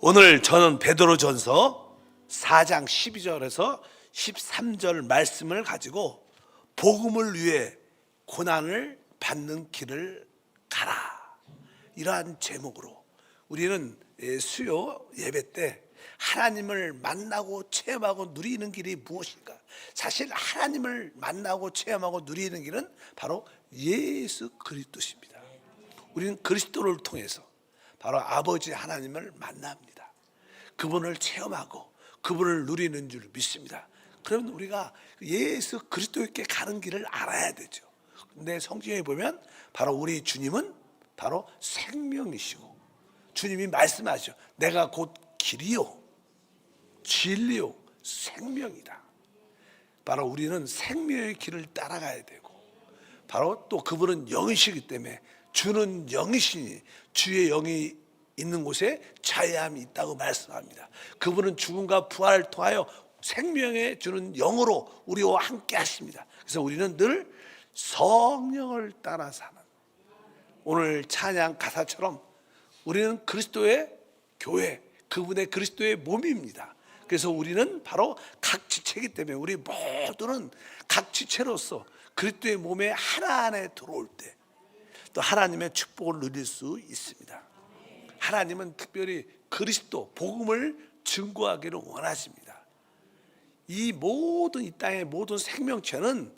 오늘 저는 베드로전서 4장 12절에서 13절 말씀을 가지고 복음을 위해 고난을 받는 길을 가라, 이러한 제목으로 우리는 수요 예배 때 하나님을 만나고 체험하고 누리는 길이 무엇인가? 사실 하나님을 만나고 체험하고 누리는 길은 바로 예수 그리스도십니다. 우리는 그리스도를 통해서 바로 아버지 하나님을 만납니다. 그분을 체험하고 그분을 누리는 줄 믿습니다. 그러면 우리가 예수 그리스도께 가는 길을 알아야 되죠. 근데 성경에 보면 바로 우리 주님은 바로 생명이시고, 주님이 말씀하시죠. 내가 곧 길이요 진리요 생명이다. 바로 우리는 생명의 길을 따라가야 되고, 바로 또 그분은 영이시기 때문에 주는 영이시니 주의 영이 있는 곳에 자유함이 있다고 말씀합니다. 그분은 죽음과 부활을 통하여 생명에 주는 영으로 우리와 함께 하십니다. 그래서 우리는 늘 성령을 따라 사는, 오늘 찬양 가사처럼 우리는 그리스도의 교회, 그분의 그리스도의 몸입니다. 그래서 우리는 바로 각 지체이기 때문에 우리 모두는 각 지체로서 그리스도의 몸에 하나 안에 들어올 때 또 하나님의 축복을 누릴 수 있습니다. 하나님은 특별히 그리스도 복음을 증거하기를 원하십니다. 이 모든 이 땅의 모든 생명체는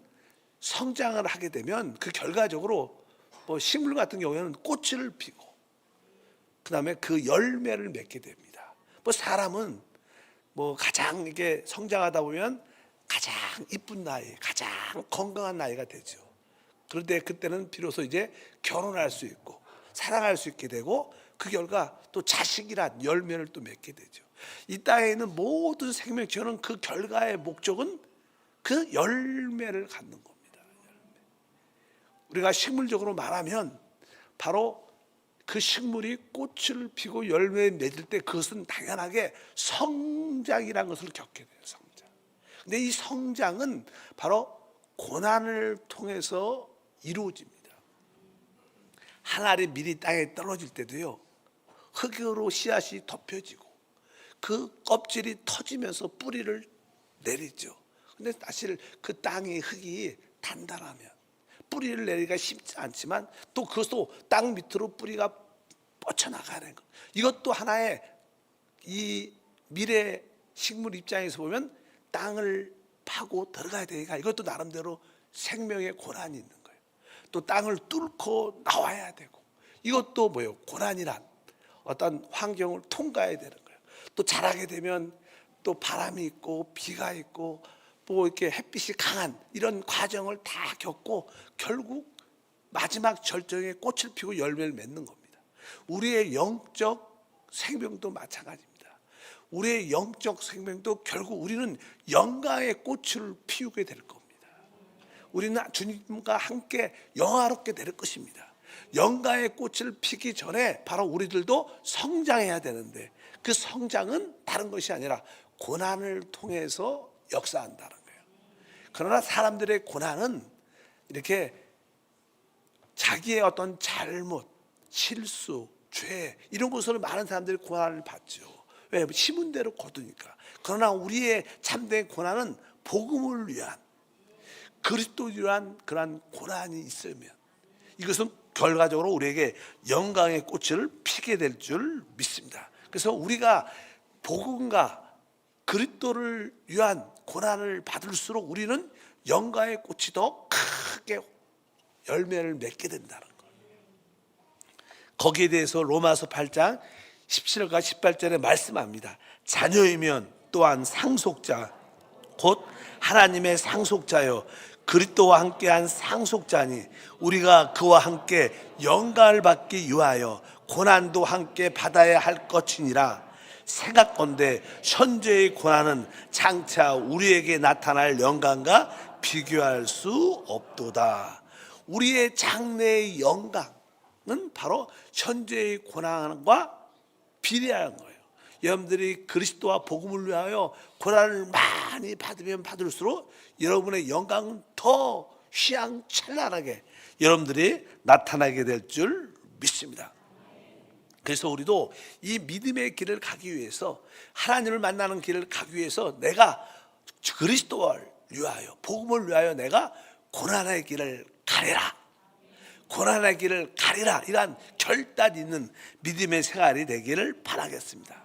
성장을 하게 되면 그 결과적으로 식물 같은 경우에는 꽃을 피고 그 다음에 그 열매를 맺게 됩니다. 사람은 가장 이게 성장하다 보면 가장 이쁜 나이, 가장 건강한 나이가 되죠. 그런데 그때는 비로소 이제 결혼할 수 있고 사랑할 수 있게 되고, 그 결과 또 자식이란 열매를 또 맺게 되죠. 이 땅에 있는 모든 생명체는 그 결과의 목적은 그 열매를 갖는 겁니다. 우리가 식물적으로 말하면 바로 그 식물이 꽃을 피고 열매를 맺을 때 그것은 당연하게 성장이라는 것을 겪게 돼요. 성장. 근데 이 성장은 바로 고난을 통해서 이루어집니다. 한 알이 미리 땅에 떨어질 때도요, 흙으로 씨앗이 덮여지고 그 껍질이 터지면서 뿌리를 내리죠. 근데 사실 그 땅의 흙이 단단하면 뿌리를 내리기가 쉽지 않지만 또 그것도 땅 밑으로 뿌리가 뻗쳐나가는 것, 이것도 하나의 이 미래 식물 입장에서 보면 땅을 파고 들어가야 되니까 이것도 나름대로 생명의 고난이 있는 거예요. 또 땅을 뚫고 나와야 되고, 이것도 뭐예요? 고난이란 어떤 환경을 통과해야 되는 거예요. 또 자라게 되면 또 바람이 있고 비가 있고 이렇게 햇빛이 강한 이런 과정을 다 겪고 결국 마지막 절정에 꽃을 피고 열매를 맺는 겁니다. 우리의 영적 생명도 마찬가지입니다. 우리의 영적 생명도 결국 우리는 영광의 꽃을 피우게 될 겁니다. 우리는 주님과 함께 영화롭게 될 것입니다. 영광의 꽃을 피기 전에 바로 우리들도 성장해야 되는데, 그 성장은 다른 것이 아니라 고난을 통해서 역사한다는 거예요. 그러나 사람들의 고난은 이렇게 자기의 어떤 잘못, 실수, 죄 이런 것으로 많은 사람들이 고난을 받죠. 왜? 심은 대로 거두니까. 그러나 우리의 참된 고난은 복음을 위한, 그리스도를 위한 그러한 고난이 있으면 이것은 결과적으로 우리에게 영광의 꽃을 피게 될 줄 믿습니다. 그래서 우리가 복음과 그리스도를 위한 고난을 받을수록 우리는 영광의 꽃이 더 크게 열매를 맺게 된다는 거예요. 거기에 대해서 로마서 8장 17절과 18절에 말씀합니다. 자녀이면 또한 상속자, 곧 하나님의 상속자요 그리스도와 함께한 상속자니 우리가 그와 함께 영광을 받기 위하여 고난도 함께 받아야 할 것이니라. 생각건대 현재의 고난은 장차 우리에게 나타날 영광과 비교할 수 없도다. 우리의 장래의 영광은 바로 현재의 고난과 비례하는 거예요. 여러분들이 그리스도와 복음을 위하여 고난을 많이 받으면 받을수록 여러분의 영광은 더 휘황찬란하게 여러분들이 나타나게 될 줄 믿습니다. 그래서 우리도 이 믿음의 길을 가기 위해서, 하나님을 만나는 길을 가기 위해서 내가 그리스도를 위하여, 복음을 위하여 내가 고난의 길을 가리라, 고난의 길을 가리라, 이러한 결단 있는 믿음의 생활이 되기를 바라겠습니다.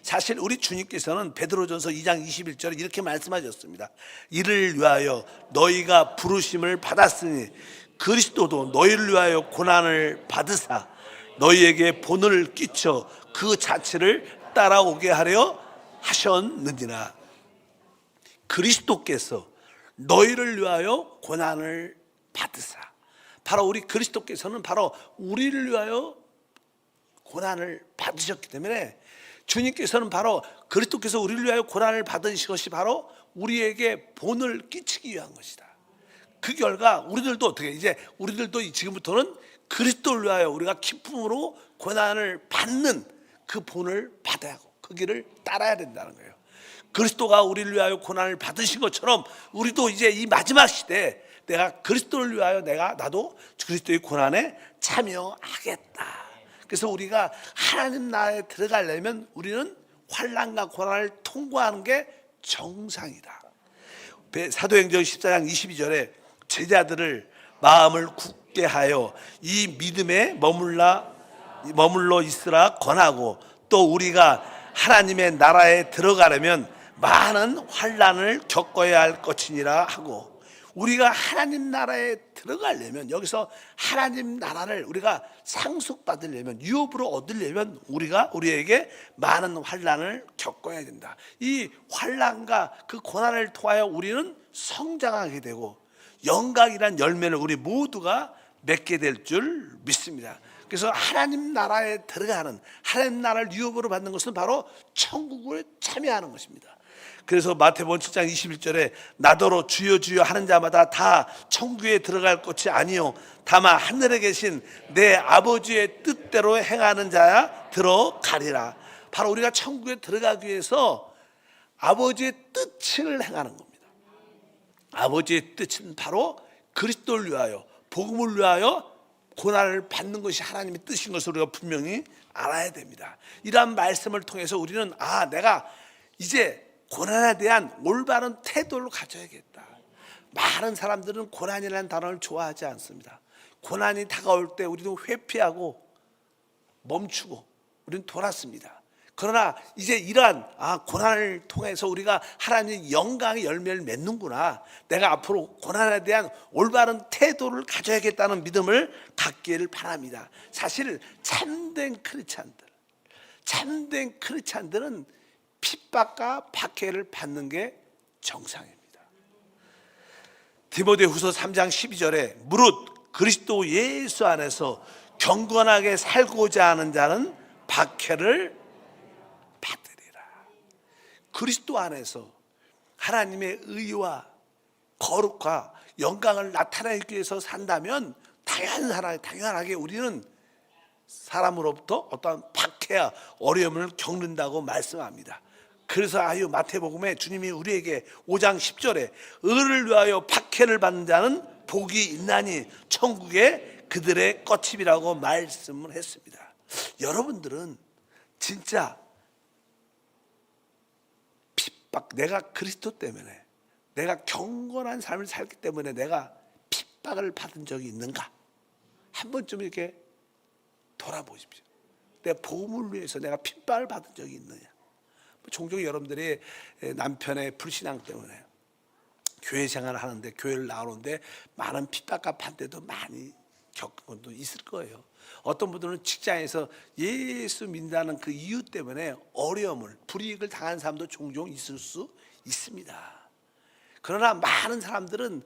사실 우리 주님께서는 베드로전서 2장 21절에 이렇게 말씀하셨습니다. 이를 위하여 너희가 부르심을 받았으니 그리스도도 너희를 위하여 고난을 받으사 너희에게 본을 끼쳐 그 자체를 따라오게 하려 하셨느니라. 그리스도께서 너희를 위하여 고난을 받으사, 바로 우리 그리스도께서는 바로 우리를 위하여 고난을 받으셨기 때문에, 주님께서는 바로 그리스도께서 우리를 위하여 고난을 받으신 것이 바로 우리에게 본을 끼치기 위한 것이다. 그 결과 우리들도 어떻게, 이제 우리들도 지금부터는 그리스도를 위하여 우리가 기쁨으로 고난을 받는 그 본을 받아야 하고 그 길을 따라야 된다는 거예요. 그리스도가 우리를 위하여 고난을 받으신 것처럼 우리도 이제 이 마지막 시대에 내가 그리스도를 위하여 나도 그리스도의 고난에 참여하겠다. 그래서 우리가 하나님 나라에 들어가려면 우리는 환난과 고난을 통과하는 게 정상이다. 사도행전 14장 22절에 제자들을 마음을 굳게 하여 이 믿음에 머물러 있으라 권하고, 또 우리가 하나님의 나라에 들어가려면 많은 환난을 겪어야 할 것이니라 하고, 우리가 하나님 나라에 들어가려면, 여기서 하나님 나라를 우리가 상속받으려면, 유업으로 얻으려면 우리에게 많은 환난을 겪어야 된다. 이 환난과 그 고난을 통하여 우리는 성장하게 되고 영광이란 열매를 우리 모두가 맺게 될 줄 믿습니다. 그래서 하나님 나라에 들어가는, 하나님 나라를 유업으로 받는 것은 바로 천국을 참여하는 것입니다. 그래서 마태복음 7장 21절에 나더러 주여 주여 하는 자마다 다 천국에 들어갈 것이 아니요 다만 하늘에 계신 내 아버지의 뜻대로 행하는 자야 들어가리라. 바로 우리가 천국에 들어가기 위해서 아버지의 뜻을 행하는 겁니다. 아버지의 뜻은 바로 그리스도를 위하여, 복음을 위하여 고난을 받는 것이 하나님의 뜻인 것을 우리가 분명히 알아야 됩니다. 이러한 말씀을 통해서 우리는 내가 이제 고난에 대한 올바른 태도를 가져야겠다. 많은 사람들은 고난이라는 단어를 좋아하지 않습니다. 고난이 다가올 때 우리도 회피하고 멈추고 우리는 돌았습니다. 그러나 이제 이러한 고난을 통해서 우리가 하나님의 영광의 열매를 맺는구나, 내가 앞으로 고난에 대한 올바른 태도를 가져야겠다는 믿음을 갖기를 바랍니다. 사실 참된 크리스찬들은 핍박과 박해를 받는 게 정상입니다. 디모데후서 3장 12절에 무릇 그리스도 예수 안에서 경건하게 살고자 하는 자는 박해를 받으리라. 그리스도 안에서 하나님의 의와 거룩과 영광을 나타내기 위해서 산다면 당연하게 우리는 사람으로부터 어떠한 박해와 어려움을 겪는다고 말씀합니다. 그래서 마태복음에 주님이 우리에게 5장 10절에 의를 위하여 박해를 받는 자는 복이 있나니 천국에 그들의 거침이라고 말씀을 했습니다. 여러분들은 진짜 핍박, 내가 그리스도 때문에, 내가 경건한 삶을 살기 때문에 내가 핍박을 받은 적이 있는가? 한 번쯤 이렇게 돌아보십시오. 내가 복음을 위해서 내가 핍박을 받은 적이 있느냐? 종종 여러분들이 남편의 불신앙 때문에 교회 생활을 하는데, 교회를 나오는데 많은 핍박과 반대도 많이 겪은 것도 있을 거예요. 어떤 분들은 직장에서 예수 믿는다는 그 이유 때문에 어려움을, 불이익을 당한 사람도 종종 있을 수 있습니다. 그러나 많은 사람들은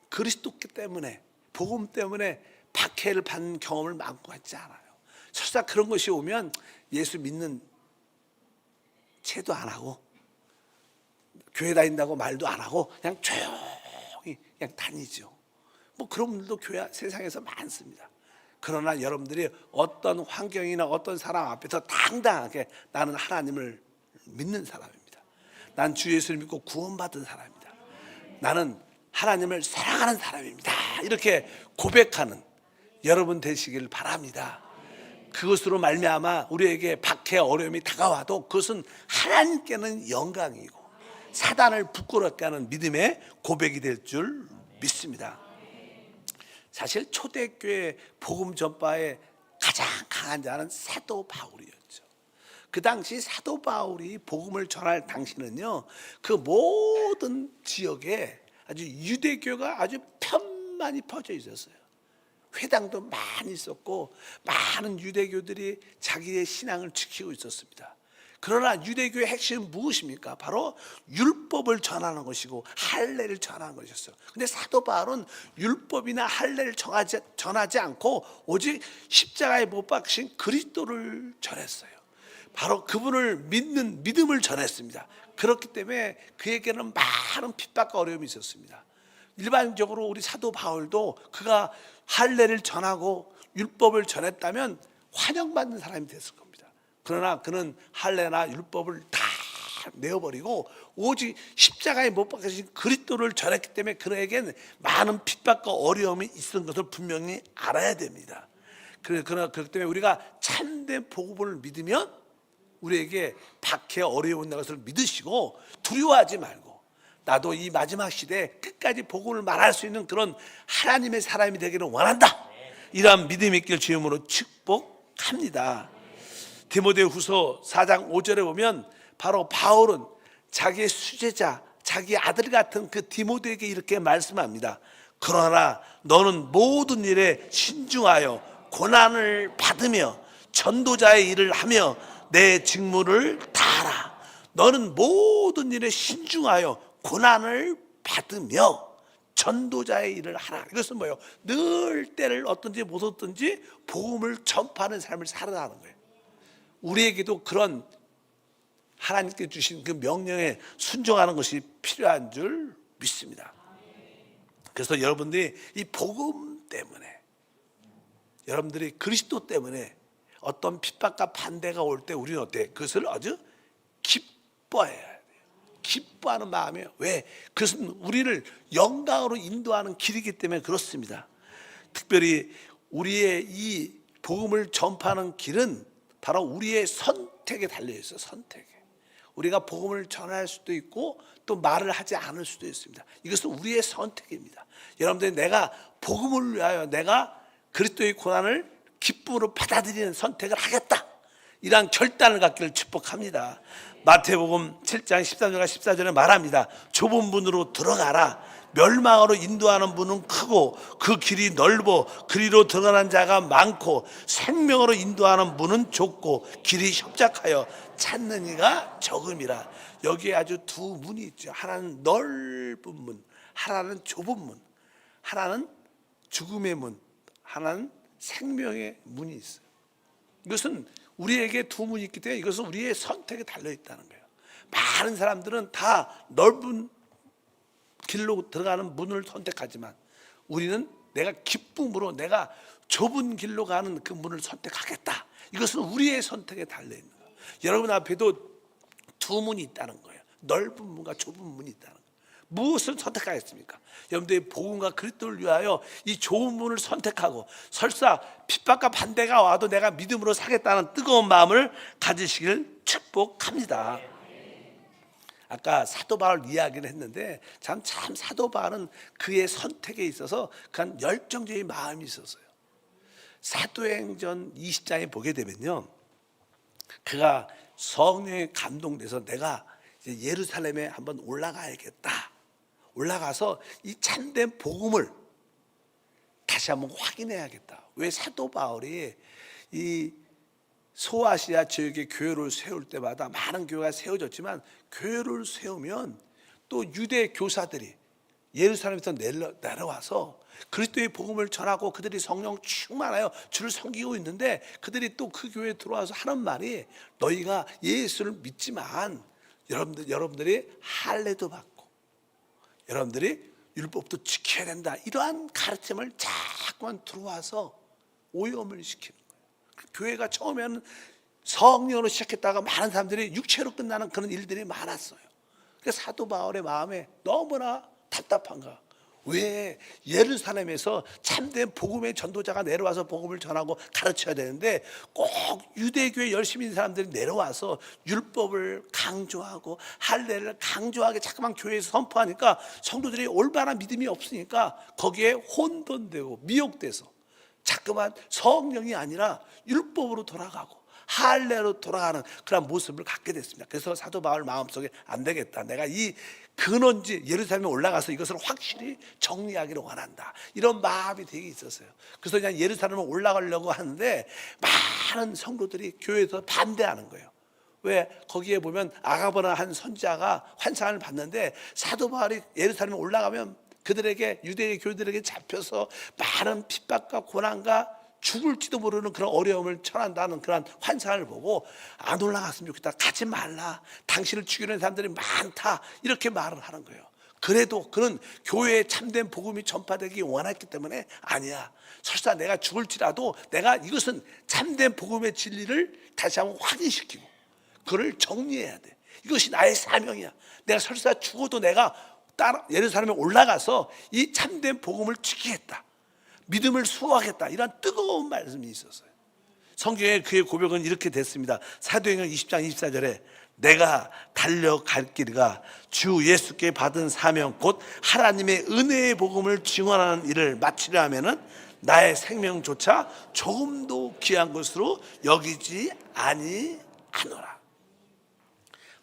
그리스도 때문에, 복음 때문에 박해를 받는 경험을 많고 하지 않아요. 설사 그런 것이 오면 예수 믿는 채도 안 하고, 교회 다닌다고 말도 안 하고 그냥 조용히 그냥 다니죠. 그런 분들도 세상에서 많습니다. 그러나 여러분들이 어떤 환경이나 어떤 사람 앞에서 당당하게 나는 하나님을 믿는 사람입니다, 난 주 예수를 믿고 구원받은 사람입니다, 나는 하나님을 사랑하는 사람입니다, 이렇게 고백하는 여러분 되시길 바랍니다. 그것으로 말미암아 우리에게 박해 어려움이 다가와도 그것은 하나님께는 영광이고 사단을 부끄럽게 하는 믿음의 고백이 될 줄 믿습니다. 사실 초대교회 복음 전파의 가장 강한 자는 사도 바울이었죠. 그 당시 사도 바울이 복음을 전할 당시는요, 그 모든 지역에 아주 유대교가 아주 편만히 퍼져 있었어요. 회당도 많이 있었고 많은 유대교들이 자기의 신앙을 지키고 있었습니다. 그러나 유대교의 핵심은 무엇입니까? 바로 율법을 전하는 것이고 할례를 전하는 것이었어요. 근데 사도 바울은 율법이나 할례를 전하지 않고 오직 십자가에 못 박히신 그리스도를 전했어요. 바로 그분을 믿는 믿음을 전했습니다. 그렇기 때문에 그에게는 많은 핍박과 어려움이 있었습니다. 일반적으로 우리 사도 바울도 그가 할례를 전하고 율법을 전했다면 환영받는 사람이 됐을 겁니다. 그러나 그는 할례나 율법을 다 내어버리고 오직 십자가에 못 박히신 그리스도를 전했기 때문에 그에게는 많은 핍박과 어려움이 있었던 것을 분명히 알아야 됩니다. 그러나 그렇기 때문에 우리가 참된 복음을 믿으면 우리에게 박해 어려움이 온다는 것을 믿으시고 두려워하지 말고 나도 이 마지막 시대에 끝까지 복음을 말할 수 있는 그런 하나님의 사람이 되기를 원한다. 이러한 믿음 있길 주임으로 축복합니다. 디모데후서 4장 5절에 보면 바로 바울은 자기의 수제자, 자기 아들 같은 그 디모데에게 이렇게 말씀합니다. 그러나 너는 모든 일에 신중하여 고난을 받으며 전도자의 일을 하며 내 직무를 다하라. 너는 모든 일에 신중하여 고난을 받으며 전도자의 일을 하라. 이것은 뭐예요? 늘 때를 어떤지 못 어떤지 복음을 전파하는 삶을 살아가는 거예요. 우리에게도 그런 하나님께 주신 그 명령에 순종하는 것이 필요한 줄 믿습니다. 그래서 여러분들이 이 복음 때문에, 여러분들이 그리스도 때문에 어떤 핍박과 반대가 올 때 우리는 어때? 그것을 아주 기뻐해야 돼요. 기뻐하는 마음이에요. 왜? 그것은 우리를 영광으로 인도하는 길이기 때문에 그렇습니다. 특별히 우리의 이 복음을 전파하는 길은 바로 우리의 선택에 달려있어요. 선택에. 우리가 복음을 전할 수도 있고 또 말을 하지 않을 수도 있습니다. 이것은 우리의 선택입니다. 여러분들이 내가 복음을 위하여 내가 그리스도의 고난을 기쁨으로 받아들이는 선택을 하겠다, 이러한 결단을 갖기를 축복합니다. 마태복음 7장 13절과 14절에 말합니다. 좁은 문으로 들어가라. 멸망으로 인도하는 문은 크고 그 길이 넓어 그리로 들어가는 자가 많고 생명으로 인도하는 문은 좁고 길이 협착하여 찾는 이가 적음이라. 여기에 아주 두 문이 있죠. 하나는 넓은 문, 하나는 좁은 문. 하나는 죽음의 문, 하나는 생명의 문이 있어요. 이것은 우리에게 두 문이 있기 때문에 이것은 우리의 선택에 달려있다는 거예요. 많은 사람들은 다 넓은 길로 들어가는 문을 선택하지만 우리는 내가 기쁨으로 내가 좁은 길로 가는 그 문을 선택하겠다. 이것은 우리의 선택에 달려있는 거예요. 여러분 앞에도 두 문이 있다는 거예요. 넓은 문과 좁은 문이 있다는 거예요. 무엇을 선택하겠습니까? 여러분들이 복음과 그리스도를 위하여 이 좋은 문을 선택하고 설사 핍박과 반대가 와도 내가 믿음으로 사겠다는 뜨거운 마음을 가지시길 축복합니다. 아까 사도 바울 이야기를 했는데 참 사도 바울은 그의 선택에 있어서 그한 열정적인 마음이 있었어요. 사도행전 20장에 보게 되면요, 그가 성령에 감동돼서 내가 이제 예루살렘에 한번 올라가야겠다. 올라가서 이 참된 복음을 다시 한번 확인해야겠다. 왜? 사도 바울이 이 소아시아 지역의 교회를 세울 때마다 많은 교회가 세워졌지만 교회를 세우면 또 유대 교사들이 예루살렘에서 내려와서 그리스도의 복음을 전하고 그들이 성령 충만하여 주를 섬기고 있는데 그들이 또 그 교회에 들어와서 하는 말이 너희가 예수를 믿지만 여러분들이 할례도 받고 여러분들이 율법도 지켜야 된다, 이러한 가르침을 자꾸만 들어와서 오염을 시키는 거예요. 교회가 처음에는 성령으로 시작했다가 많은 사람들이 육체로 끝나는 그런 일들이 많았어요. 그래서 사도 바울의 마음에 너무나 답답한가. 왜 예루살렘에서 참된 복음의 전도자가 내려와서 복음을 전하고 가르쳐야 되는데 꼭 유대교에 열심히 있는 사람들이 내려와서 율법을 강조하고 할례를 강조하게 자꾸만 교회에서 선포하니까 성도들이 올바른 믿음이 없으니까 거기에 혼돈되고 미혹돼서 자꾸만 성령이 아니라 율법으로 돌아가고 할례로 돌아가는 그런 모습을 갖게 됐습니다. 그래서 사도 바울 마음속에 안 되겠다, 내가 이 근원지 예루살렘에 올라가서 이것을 확실히 정리하기를 원한다, 이런 마음이 되게 있었어요. 그래서 그냥 예루살렘에 올라가려고 하는데 많은 성도들이 교회에서 반대하는 거예요. 왜? 거기에 보면 아가보나 한 선지자가 환상을 봤는데 사도 바울이 예루살렘에 올라가면 그들에게, 유대의 교회들에게 잡혀서 많은 핍박과 고난과 죽을지도 모르는 그런 어려움을 처한다는 그런 환상을 보고 안 올라갔으면 좋겠다, 가지 말라, 당신을 죽이는 사람들이 많다, 이렇게 말을 하는 거예요. 그래도 그는 교회에 참된 복음이 전파되기 원했기 때문에 아니야, 설사 내가 죽을지라도 내가 이것은 참된 복음의 진리를 다시 한번 확인시키고 그를 정리해야 돼, 이것이 나의 사명이야, 내가 설사 죽어도 내가 따라 예루살렘에 올라가서 이 참된 복음을 지키겠다, 믿음을 수호하겠다, 이런 뜨거운 말씀이 있었어요. 성경에 그의 고백은 이렇게 됐습니다. 사도행전 20장 24절에 내가 달려갈 길과 주 예수께 받은 사명 곧 하나님의 은혜의 복음을 증언하는 일을 마치려 하면은 나의 생명조차 조금도 귀한 것으로 여기지 아니하노라.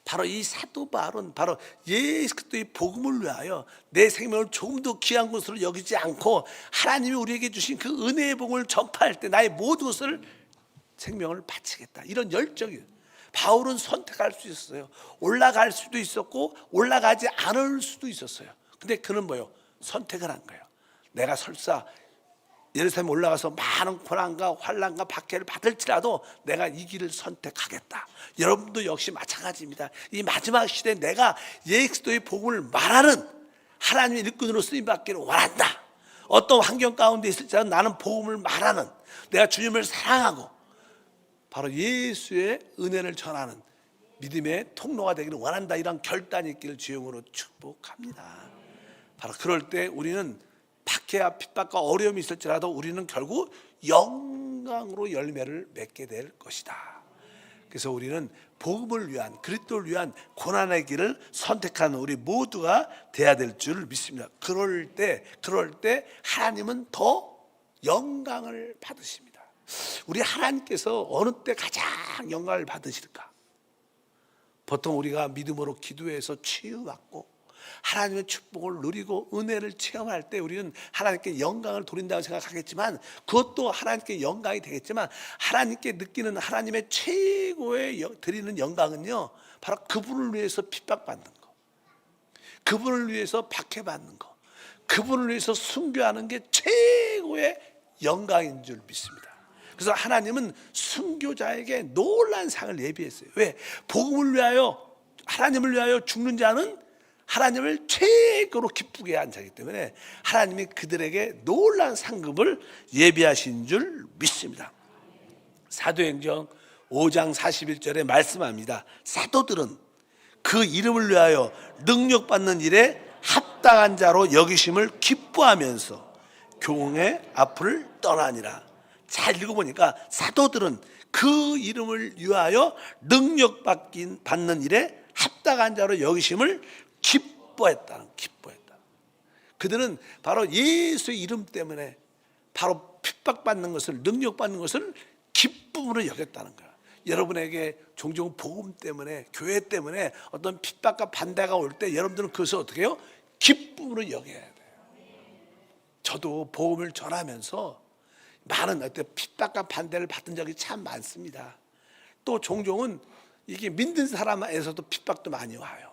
바로 이 사도 바울은 바로 예수 그리스도의 복음을 위하여 내 생명을 조금도 귀한 것으로 여기지 않고 하나님이 우리에게 주신 그 은혜의 복음을 전파할 때 나의 모든 것을, 생명을 바치겠다, 이런 열정이에요. 바울은 선택할 수 있었어요. 올라갈 수도 있었고 올라가지 않을 수도 있었어요. 근데 그는 뭐예요? 선택을 한 거예요. 내가 설사 예루살렘에 올라가서 많은 고난과 환난과 박해를 받을지라도 내가 이 길을 선택하겠다. 여러분도 역시 마찬가지입니다. 이 마지막 시대에 내가 예수 그리스도의 복음을 말하는 하나님의 일꾼으로 쓰임받기를 원한다. 어떤 환경 가운데 있을지라도 나는 복음을 말하는, 내가 주님을 사랑하고 바로 예수의 은혜를 전하는 믿음의 통로가 되기를 원한다, 이런 결단이 있기를 주님으로 축복합니다. 바로 그럴 때 우리는 박해와 핍박과 어려움이 있을지라도 우리는 결국 영광으로 열매를 맺게 될 것이다. 그래서 우리는 복음을 위한, 그리스도를 위한 고난의 길을 선택하는 우리 모두가 돼야 될 줄 믿습니다. 그럴 때 하나님은 더 영광을 받으십니다. 우리 하나님께서 어느 때 가장 영광을 받으실까? 보통 우리가 믿음으로 기도해서 치유받고 하나님의 축복을 누리고 은혜를 체험할 때 우리는 하나님께 영광을 돌린다고 생각하겠지만, 그것도 하나님께 영광이 되겠지만, 하나님께 느끼는 하나님의 최고의 드리는 영광은요, 바로 그분을 위해서 핍박받는 거, 그분을 위해서 박해받는 거, 그분을 위해서 순교하는 게 최고의 영광인 줄 믿습니다. 그래서 하나님은 순교자에게 놀라운 상을 예비했어요. 왜? 복음을 위하여, 하나님을 위하여 죽는 자는 하나님을 최고로 기쁘게 한 자이기 때문에 하나님이 그들에게 놀라운 상급을 예비하신 줄 믿습니다. 사도행전 5장 41절에 말씀합니다. 사도들은 그 이름을 위하여 능력받는 일에 합당한 자로 여기심을 기뻐하면서 교회 앞을 떠나니라. 잘 읽어보니까 사도들은 그 이름을 위하여 능력받는 일에 합당한 자로 여기심을 기뻐했다. 그들은 바로 예수의 이름 때문에 바로 핍박받는 것을, 능력받는 것을 기쁨으로 여겼다는 거야. 여러분에게 종종 복음 때문에, 교회 때문에 어떤 핍박과 반대가 올 때 여러분들은 그것을 어떻게 해요? 기쁨으로 여겨야 돼요. 저도 복음을 전하면서 많은 어떤 핍박과 반대를 받은 적이 참 많습니다. 또 종종은 이게 믿는 사람에서도 핍박도 많이 와요.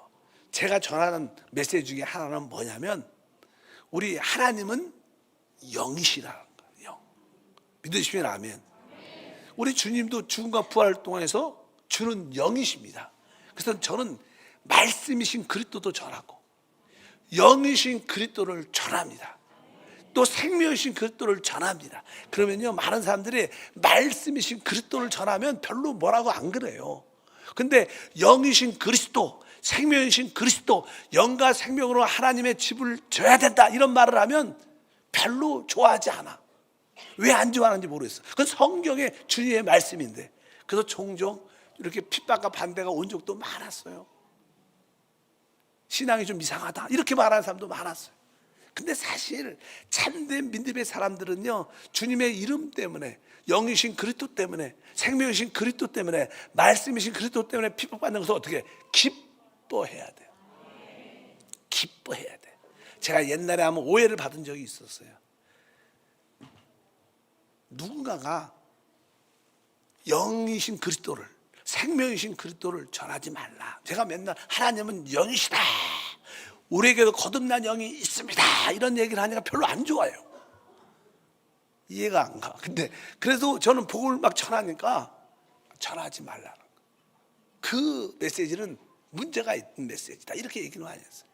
제가 전하는 메시지 중에 하나는 뭐냐면, 우리 하나님은 영이시라는 거예요. 영. 믿으시면 아멘. 우리 주님도 죽음과 부활을 통해서 주는 영이십니다. 그래서 저는 말씀이신 그리스도도 전하고 영이신 그리스도를 전합니다. 또 생명이신 그리스도를 전합니다. 그러면요, 많은 사람들이 말씀이신 그리스도를 전하면 별로 뭐라고 안 그래요. 근데 영이신 그리스도, 생명이신 그리스도, 영과 생명으로 하나님의 집을 줘야 된다, 이런 말을 하면 별로 좋아하지 않아. 왜 안 좋아하는지 모르겠어. 그건 성경의 주님의 말씀인데. 그래서 종종 이렇게 핍박과 반대가 온 적도 많았어요. 신앙이 좀 이상하다, 이렇게 말하는 사람도 많았어요. 근데 사실 참된 믿음의 사람들은요, 주님의 이름 때문에, 영이신 그리스도 때문에, 생명이신 그리스도 때문에, 말씀이신 그리스도 때문에 핍박받는 것을 어떻게 기뻐해야 돼요. 기뻐해야 돼. 제가 옛날에 한번 오해를 받은 적이 있었어요. 누군가가 영이신 그리스도를, 생명이신 그리스도를 전하지 말라. 제가 맨날 하나님은 영이시다, 우리에게도 거듭난 영이 있습니다, 이런 얘기를 하니까 별로 안 좋아요. 이해가 안 가. 근데 그래도 저는 복음을 막 전하니까 전하지 말라는 거. 그 메시지는 문제가 있는 메시지다, 이렇게 얘기는 많이 했어요.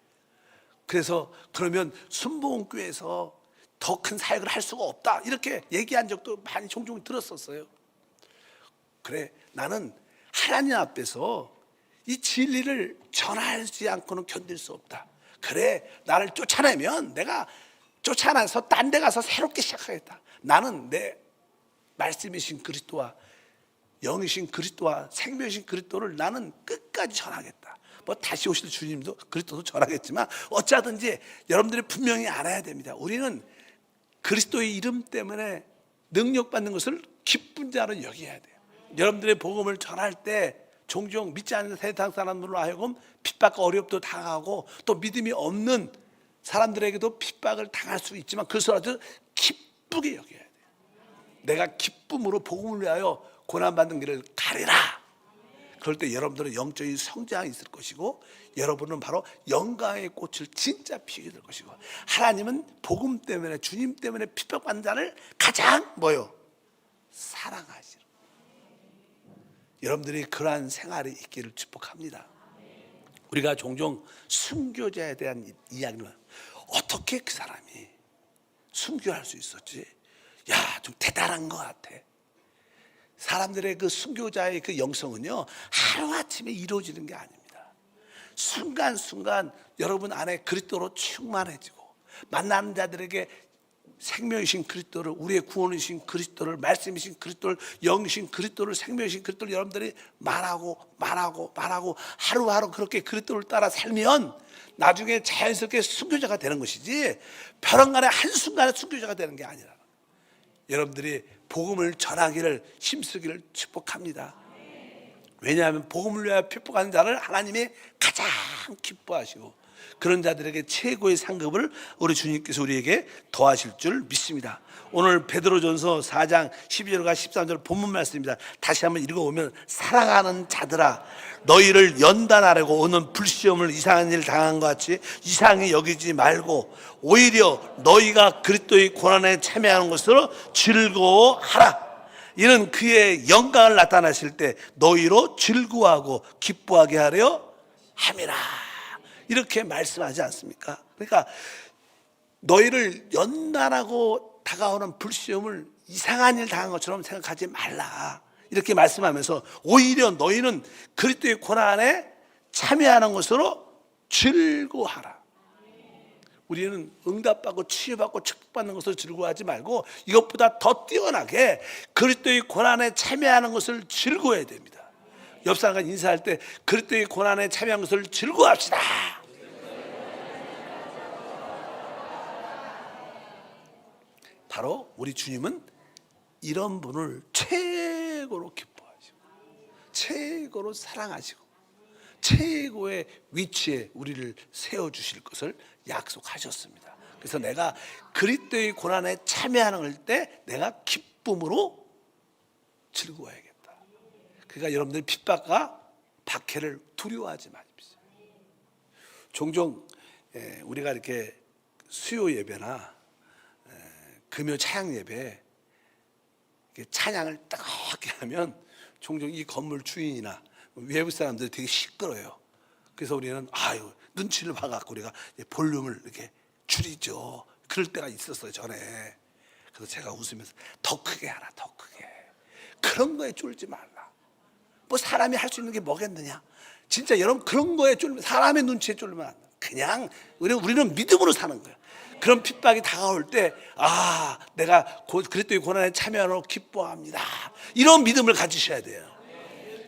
그래서 그러면 순복음교회에서 더 큰 사역을 할 수가 없다, 이렇게 얘기한 적도 많이 종종 들었었어요. 그래, 나는 하나님 앞에서 이 진리를 전하지 않고는 견딜 수 없다. 그래, 나를 쫓아내면 내가 쫓아내서 딴 데 가서 새롭게 시작하겠다. 나는 내 말씀이신 그리스도와 영이신 그리스도와 생명이신 그리스도를 나는 끝까지 전하겠다. 뭐 다시 오실 주님도 그리스도도 전하겠지만 어쩌든지 여러분들이 분명히 알아야 됩니다. 우리는 그리스도의 이름 때문에 능력받는 것을 기쁜 자로 여겨야 돼요. 여러분들의 복음을 전할 때 종종 믿지 않는 세상 사람들로 하여금 핍박과 어렵도 당하고, 또 믿음이 없는 사람들에게도 핍박을 당할 수 있지만 그것을 아주 기쁘게 여겨야 돼요. 내가 기쁨으로 복음을 위하여 고난받는 길을 가리라. 그럴 때 여러분들은 영적인 성장이 있을 것이고, 여러분은 바로 영광의 꽃을 진짜 피게 될 것이고, 하나님은 복음 때문에, 주님 때문에 핍박받는 자를 가장 뭐요? 사랑하시라. 여러분들이 그러한 생활이 있기를 축복합니다. 우리가 종종 순교자에 대한 이야기를, 어떻게 그 사람이 순교할 수 있었지? 야, 좀 대단한 것 같아. 사람들의 그 순교자의 그 영성은요, 하루아침에 이루어지는 게 아닙니다. 순간순간 여러분 안에 그리스도로 충만해지고, 만나는 자들에게 생명이신 그리스도를, 우리의 구원이신 그리스도를, 말씀이신 그리스도를, 영이신 그리스도를, 생명이신 그리스도를 여러분들이 말하고 하루하루 그렇게 그리스도를 따라 살면 나중에 자연스럽게 순교자가 되는 것이지, 벼랑간에 한순간에 순교자가 되는 게 아니라, 여러분들이 복음을 전하기를 힘쓰기를 축복합니다. 왜냐하면 복음을 위하여 핍박하는 자를 하나님이 가장 기뻐하시고, 그런 자들에게 최고의 상급을 우리 주님께서 우리에게 더하실 줄 믿습니다. 오늘 베드로전서 4장 12절과 13절 본문 말씀입니다. 다시 한번 읽어보면, 사랑하는 자들아, 너희를 연단하려고 오는 불시험을 이상한 일 당한 것 같이 이상히 여기지 말고, 오히려 너희가 그리스도의 고난에 참여하는 것으로 즐거워하라. 이는 그의 영광을 나타나실 때 너희로 즐거워하고 기뻐하게 하려 함이라. 이렇게 말씀하지 않습니까? 그러니까 너희를 연단하고 다가오는 불시험을 이상한 일 당한 것처럼 생각하지 말라, 이렇게 말씀하면서, 오히려 너희는 그리스도의 고난에 참여하는 것으로 즐거워하라. 우리는 응답받고 치유받고 축복받는 것을 즐거워하지 말고, 이것보다 더 뛰어나게 그리스도의 고난에 참여하는 것을 즐거워해야 됩니다. 옆 사람과 인사할 때 그리스도의 고난에 참여한 것을 즐거워합시다. 바로 우리 주님은 이런 분을 최고로 기뻐하시고, 최고로 사랑하시고, 최고의 위치에 우리를 세워주실 것을 약속하셨습니다. 그래서 내가 그리스도의 고난에 참여하는 때 내가 기쁨으로 즐거워야겠다. 그러니까 여러분들 핍박과 박해를 두려워하지 마십시오. 종종 우리가 이렇게 수요 예배나 금요 찬양 예배 찬양을 뜨겁게 하면 종종 이 건물 주인이나 외부 사람들이 되게 시끄러워요. 그래서 우리는 눈치를 봐갖고 우리가 볼륨을 이렇게 줄이죠. 그럴 때가 있었어요, 전에. 그래서 제가 웃으면서 더 크게 하라, 더 크게. 그런 거에 쫄지 말라. 뭐 사람이 할 수 있는 게 뭐겠느냐? 진짜 여러분 그런 거에 쫄면, 사람의 눈치에 쫄면 안 돼. 그냥 우리는 믿음으로 사는 거야. 그런 핍박이 다가올 때, 내가 그리스도의 고난에 참여하러 기뻐합니다, 이런 믿음을 가지셔야 돼요.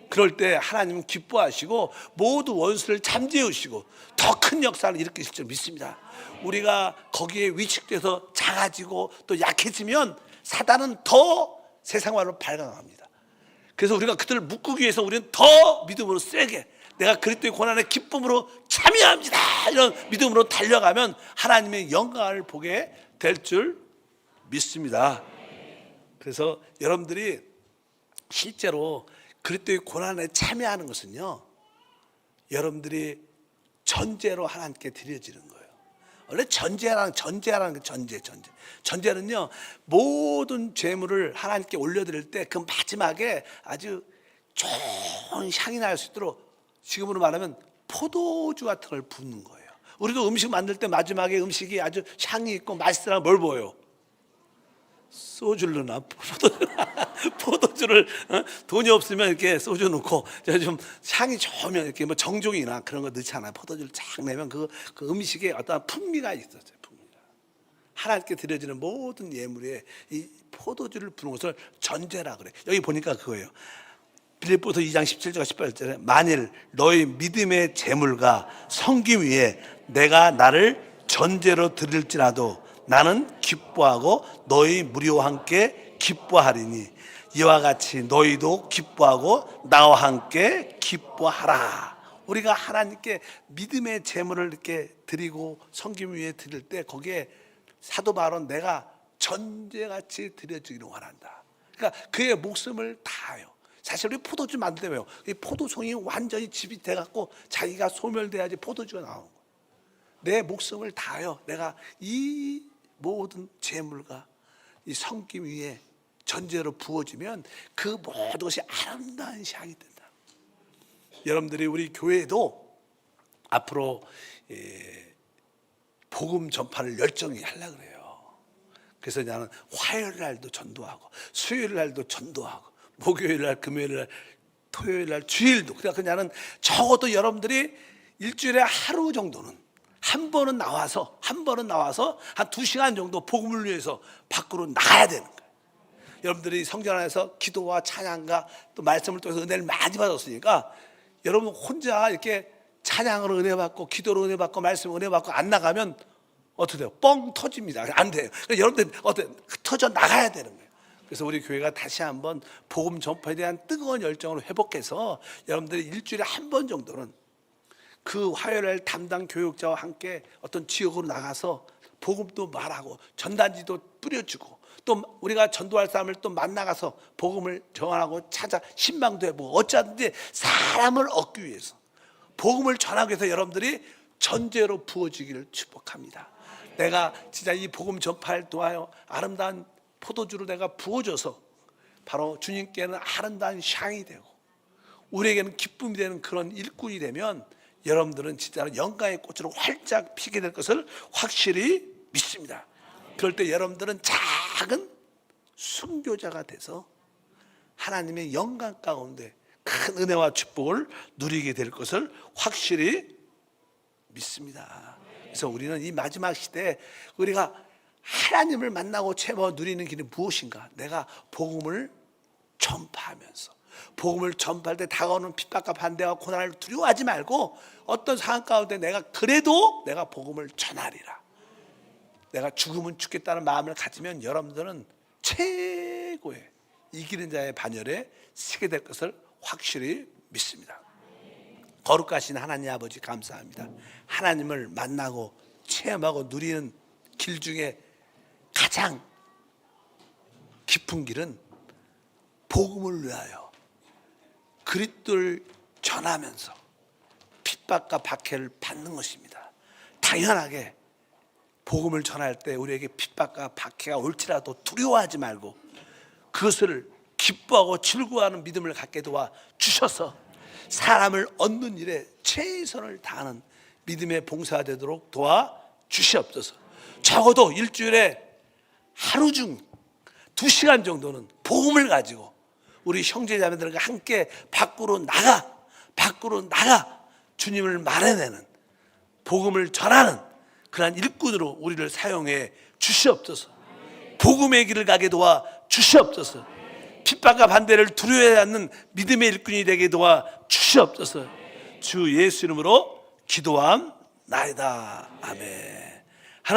그럴 때 하나님은 기뻐하시고 모두 원수를 잠재우시고 더 큰 역사를 일으키실 줄 믿습니다. 우리가 거기에 위축돼서 작아지고 또 약해지면 사단은 더 세상화로 발광합니다. 그래서 우리가 그들을 묶기 위해서 우리는 더 믿음으로 세게, 내가 그리스도의 고난의 기쁨으로 참여합니다, 이런 믿음으로 달려가면 하나님의 영광을 보게 될 줄 믿습니다. 그래서 여러분들이 실제로 그리스도의 고난에 참여하는 것은요, 여러분들이 전제로 하나님께 드려지는 거예요. 원래 전제라는 게 전제는요, 모든 제물을 하나님께 올려드릴 때 그 마지막에 아주 좋은 향이 날 수 있도록, 지금으로 말하면 포도주 같은 걸 붓는 거예요. 우리도 음식 만들 때 마지막에 음식이 아주 향이 있고 맛있으라 뭘 보여요? 소주를 넣나? 포도주를, 돈이 없으면 이렇게 소주 넣고 좀 향이 좋으면 이렇게 뭐 정종이나 그런 거 넣잖아요. 포도주를 쫙 내면 그 음식에 어떤 풍미가 있었어요. 풍미가. 하나님께 드려지는 모든 예물에 이 포도주를 부는 것을 전제라 그래. 여기 보니까 그거예요. 빌립보서 2장 17절과 18절에 만일 너희 믿음의 제물과 섬김 위에 내가 나를 전제로 드릴지라도 나는 기뻐하고 너희 무리와 함께 기뻐하리니 이와 같이 너희도 기뻐하고 나와 함께 기뻐하라. 우리가 하나님께 믿음의 제물을 이렇게 드리고 섬김 위에 드릴 때 거기에 사도 바울은 내가 전제같이 드려주기를 원한다. 그러니까 그의 목숨을 다하여. 사실 우리 포도주 만들 때 왜요? 이 포도송이 완전히 집이 돼갖고 자기가 소멸돼야지 포도주가 나오는 거예요. 내 목숨을 다하여 내가 이 모든 재물과 이 섬김 위에 전제로 부어지면 그 모든 것이 아름다운 향이 된다. 여러분들이 우리 교회도 앞으로 복음 전파를 열정히 하려고 그래요. 그래서 나는 화요일 날도 전도하고 수요일 날도 전도하고 목요일 날, 금요일 날, 토요일 날, 주일도. 그러니까 나는 적어도 여러분들이 일주일에 하루 정도는 한 번은 나와서 한 2시간 정도 복음을 위해서 밖으로 나가야 되는 거예요. 여러분들이 성전 안에서 기도와 찬양과 또 말씀을 통해서 은혜를 많이 받았으니까 여러분 혼자 이렇게 찬양으로 은혜 받고 기도로 은혜 받고 말씀으로 은혜 받고 안 나가면 어떻게 돼요? 뻥 터집니다. 안 돼요. 그러니까 여러분들 터져 나가야 되는 거예요. 그래서 우리 교회가 다시 한번 복음 전파에 대한 뜨거운 열정을 회복해서 여러분들이 일주일에 한 번 정도는 그 화요일 담당 교육자와 함께 어떤 지역으로 나가서 복음도 말하고 전단지도 뿌려주고 또 우리가 전도할 사람을 또 만나가서 복음을 전하고 찾아 신방도 해보고 어쩌든지 사람을 얻기 위해서 복음을 전하기 위해서 여러분들이 전제로 부어지기를 축복합니다. 내가 진짜 이 복음 전파를 도하여 아름다운 포도주를 내가 부어줘서 바로 주님께는 아름다운 향이 되고 우리에게는 기쁨이 되는 그런 일꾼이 되면 여러분들은 진짜로 영광의 꽃으로 활짝 피게 될 것을 확실히 믿습니다. 그럴 때 여러분들은 작은 순교자가 돼서 하나님의 영광 가운데 큰 은혜와 축복을 누리게 될 것을 확실히 믿습니다. 그래서 우리는 이 마지막 시대에 우리가 하나님을 만나고 채워 누리는 길이 무엇인가? 내가 복음을 전파하면서 복음을 전파할 때 다가오는 핍박과 반대와 고난을 두려워하지 말고 어떤 상황 가운데 내가 그래도 내가 복음을 전하리라. 내가 죽으면 죽겠다는 마음을 가지면 여러분들은 최고의 이기는 자의 반열에 서게 될 것을 확실히 믿습니다. 거룩하신 하나님 아버지 감사합니다. 하나님을 만나고 체험하고 누리는 길 중에 가장 깊은 길은 복음을 위하여 그리스도를 전하면서 핍박과 박해를 받는 것입니다. 당연하게 복음을 전할 때 우리에게 핍박과 박해가 올지라도 두려워하지 말고 그것을 기뻐하고 즐거워하는 믿음을 갖게 도와 주셔서 사람을 얻는 일에 최선을 다하는 믿음의 봉사가 되도록 도와 주시옵소서. 적어도 일주일에 하루 중 2시간 정도는 복음을 가지고 우리 형제자매들과 함께 밖으로 나가 밖으로 나가 주님을 말해내는, 복음을 전하는 그러한 일꾼으로 우리를 사용해 주시옵소서. 복음의 길을 가게 도와 주시옵소서. 핍박과 반대를 두려워하지 않는 믿음의 일꾼이 되게 도와 주시옵소서. 주 예수 이름으로 기도함나이다. 아멘.